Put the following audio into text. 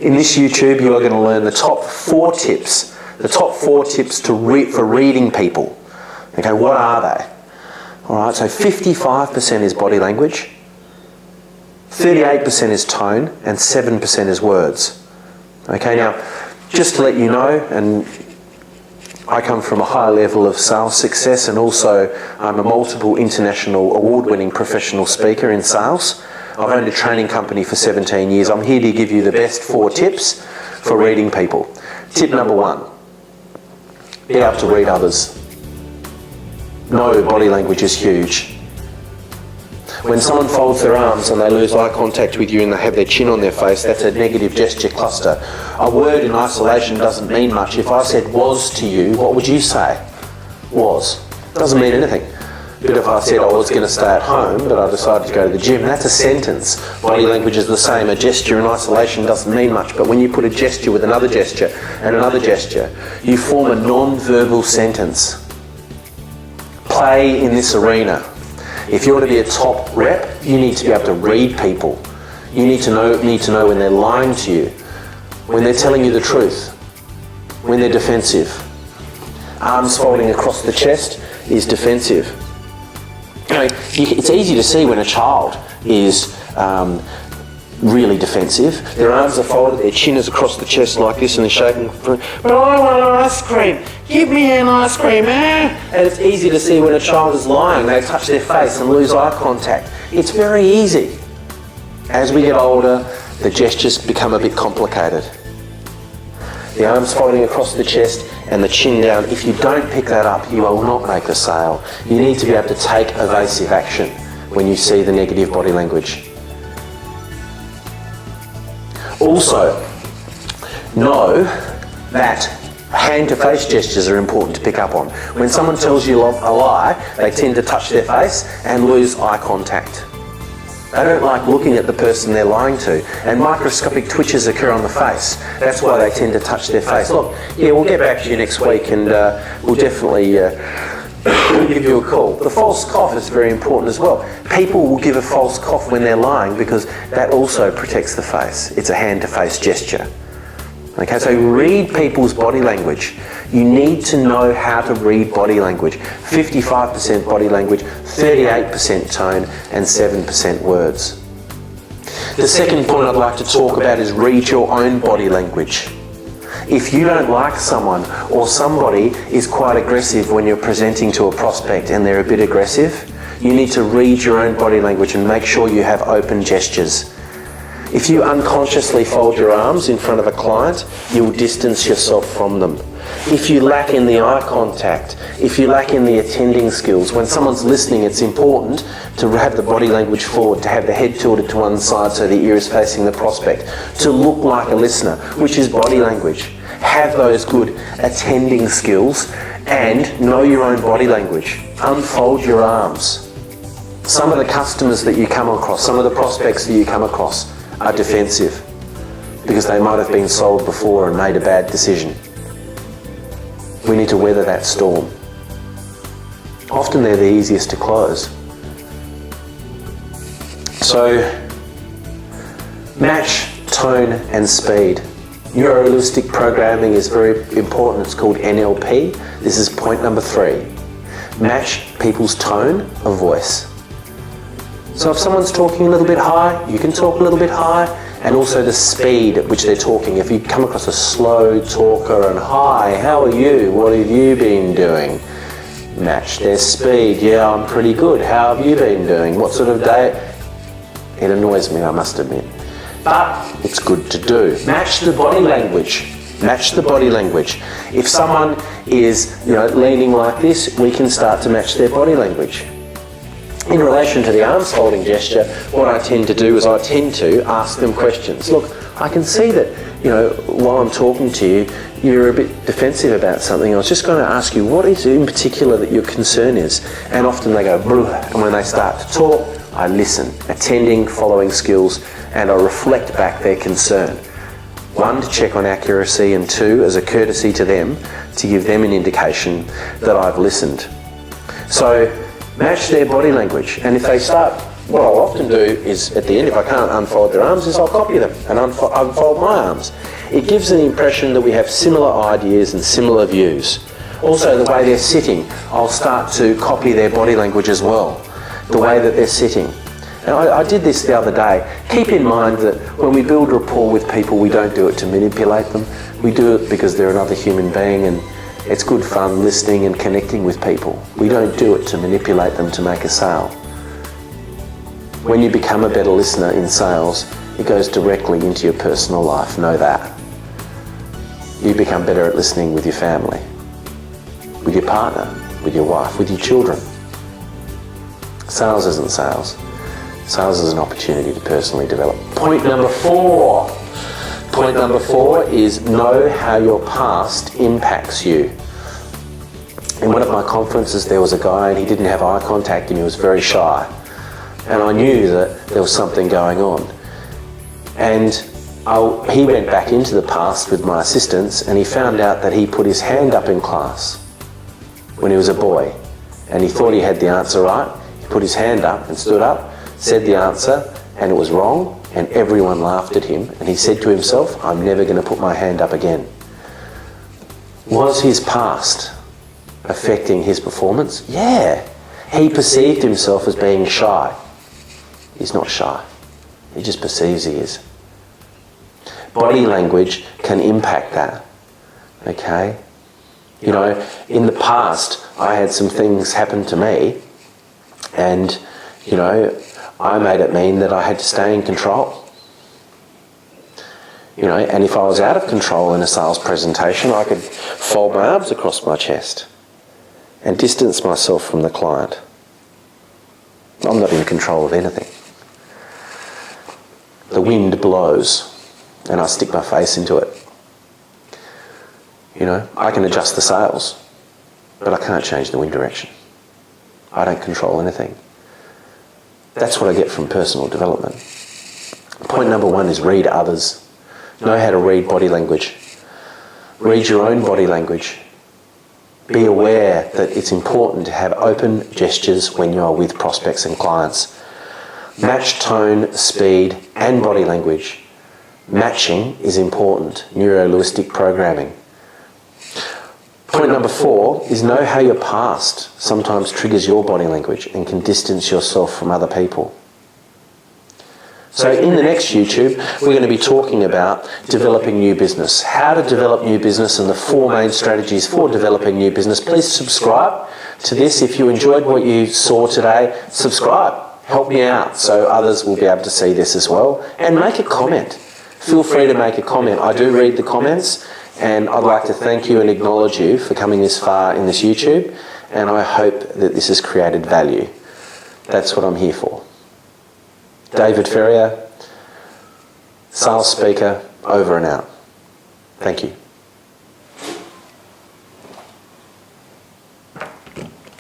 In this YouTube, you are going to learn the top 4 tips. The top 4 tips for reading people. Okay, what are they? All right, so 55% is body language, 38% is tone, and 7% is words. Okay, now, just to let you know, and I come from a high level of sales success, and also I'm a multiple international award-winning professional speaker in sales. I've owned a training company for 17 years. I'm here to give you the best 4 tips for reading people. Tip number 1, be able to read others. No, body language is huge. When someone folds their arms and they lose eye contact with you and they have their chin on their face, that's a negative gesture cluster. A word in isolation doesn't mean much. If I said was to you, what would you say? Was. Doesn't mean anything. But if I said I was going to stay at home, but I decided to go to the gym, that's a sentence. Body language is the same. A gesture in isolation doesn't mean much. But when you put a gesture with another gesture and another gesture, you form a non-verbal sentence. Play in this arena. If you want to be a top rep, you need to be able to read people. You need to know when they're lying to you, when they're telling you the truth, when they're defensive. Arms folding across the chest is defensive. You know, it's easy to see when a child is really defensive. Their arms are folded, their chin is across the chest like this, and they're shaking. But I want an ice cream. Give me an ice cream, eh? And it's easy to see when a child is lying. They touch their face and lose eye contact. It's very easy. As we get older, the gestures become a bit complicated. The arms folding across the chest and the chin down. If you don't pick that up, you will not make the sale. You need to be able to take evasive action when you see the negative body language. Also, know that hand-to-face gestures are important to pick up on. When someone tells you a lie, they tend to touch their face and lose eye contact. They don't like looking at the person they're lying to, and microscopic twitches occur on the face. That's why they tend to touch their face. Look, yeah, we'll get back to you next week, and we'll definitely give you a call. The false cough is very important as well. People will give a false cough when they're lying because that also protects the face. It's a hand-to-face gesture. Okay, so read people's body language. You need to know how to read body language. 55% body language, 38% tone, and 7% words. The second point I'd like to talk about is read your own body language. If you don't like someone, or somebody is quite aggressive when you're presenting to a prospect and they're a bit aggressive, you need to read your own body language and make sure you have open gestures. If you unconsciously fold your arms in front of a client, you'll distance yourself from them. If you lack in the eye contact, if you lack in the attending skills, when someone's listening, it's important to have the body language forward, to have the head tilted to one side so the ear is facing the prospect, to look like a listener, which is body language. Have those good attending skills and know your own body language. Unfold your arms. Some of the customers that you come across, some of the prospects that you come across are defensive because they might have been sold before and made a bad decision. We need to weather that storm. Often they're the easiest to close. So, match tone and speed. Neuro-linguistic programming is very important. It's called NLP. This is point number 3. Match people's tone of voice. So if someone's talking a little bit high, you can talk a little bit high, and also the speed at which they're talking. If you come across a slow talker and, hi, how are you? What have you been doing? Match their speed. Yeah, I'm pretty good. How have you been doing? What sort of day? It annoys me, I must admit. But it's good to do. Match the body language. Match the body language. If someone is, leaning like this, we can start to match their body language. In relation to the arms folding gesture, what I tend to do is I tend to ask them questions. Look, I can see that, while I'm talking to you, you're a bit defensive about something. I was just going to ask you, what is it in particular that your concern is? And often they go, blah, and when they start to talk, I listen, attending, following skills, and I reflect back their concern. 1, to check on accuracy, and 2, as a courtesy to them, to give them an indication that I've listened. So, match their body language, and if they start what I'll often do is, at the end, if I can't unfold their arms, is I'll copy them and unfold my arms. It gives an impression that we have similar ideas and similar views. Also, the way they're sitting, I'll start to copy their body language as well, the way that they're sitting. And I did this the other day. Keep in mind that when we build rapport with people, we don't do it to manipulate them. We do it because they're another human being, and it's good fun listening and connecting with people. We don't do it to manipulate them to make a sale. When you become a better listener in sales, it goes directly into your personal life. Know that. You become better at listening with your family, with your partner, with your wife, with your children. Sales isn't sales. Sales is an opportunity to personally develop. Point number 4. Point number 4 is know how your past impacts you. In one of my conferences, there was a guy and he didn't have eye contact and he was very shy. And I knew that there was something going on. And he went back into the past with my assistance and he found out that he put his hand up in class when he was a boy. And he thought he had the answer right. He put his hand up and stood up, said the answer, and it was wrong, and everyone laughed at him. And he said to himself, I'm never going to put my hand up again. Was his past affecting his performance? Yeah. He perceived himself as being shy. He's not shy. He just perceives he is. Body language can impact that. Okay? You know, in the past, I had some things happen to me and, you know, I made it mean that I had to stay in control. You know, and if I was out of control in a sales presentation, I could fold my arms across my chest and distance myself from the client. I'm not in control of anything. The wind blows and I stick my face into it. You know, I can adjust the sails, but I can't change the wind direction. I don't control anything. That's what I get from personal development. Point number 1 is read others. Know how to read body language. Read your own body language. Be aware that it's important to have open gestures when you are with prospects and clients. Match tone, speed, and body language. Matching is important. Neuro-linguistic programming. Point number 4 is know how your past sometimes triggers your body language and can distance yourself from other people. So in the next YouTube, we're going to be talking about developing new business, how to develop new business and the 4 main strategies for developing new business. Please subscribe to this. If you enjoyed what you saw today, subscribe. Help me out so others will be able to see this as well. And make a comment. Feel free to make a comment. I do read the comments and I'd like to thank you and acknowledge you for coming this far in this YouTube, and I hope that this has created value. That's what I'm here for. David Ferrier, sales speaker, over and out. Thank you.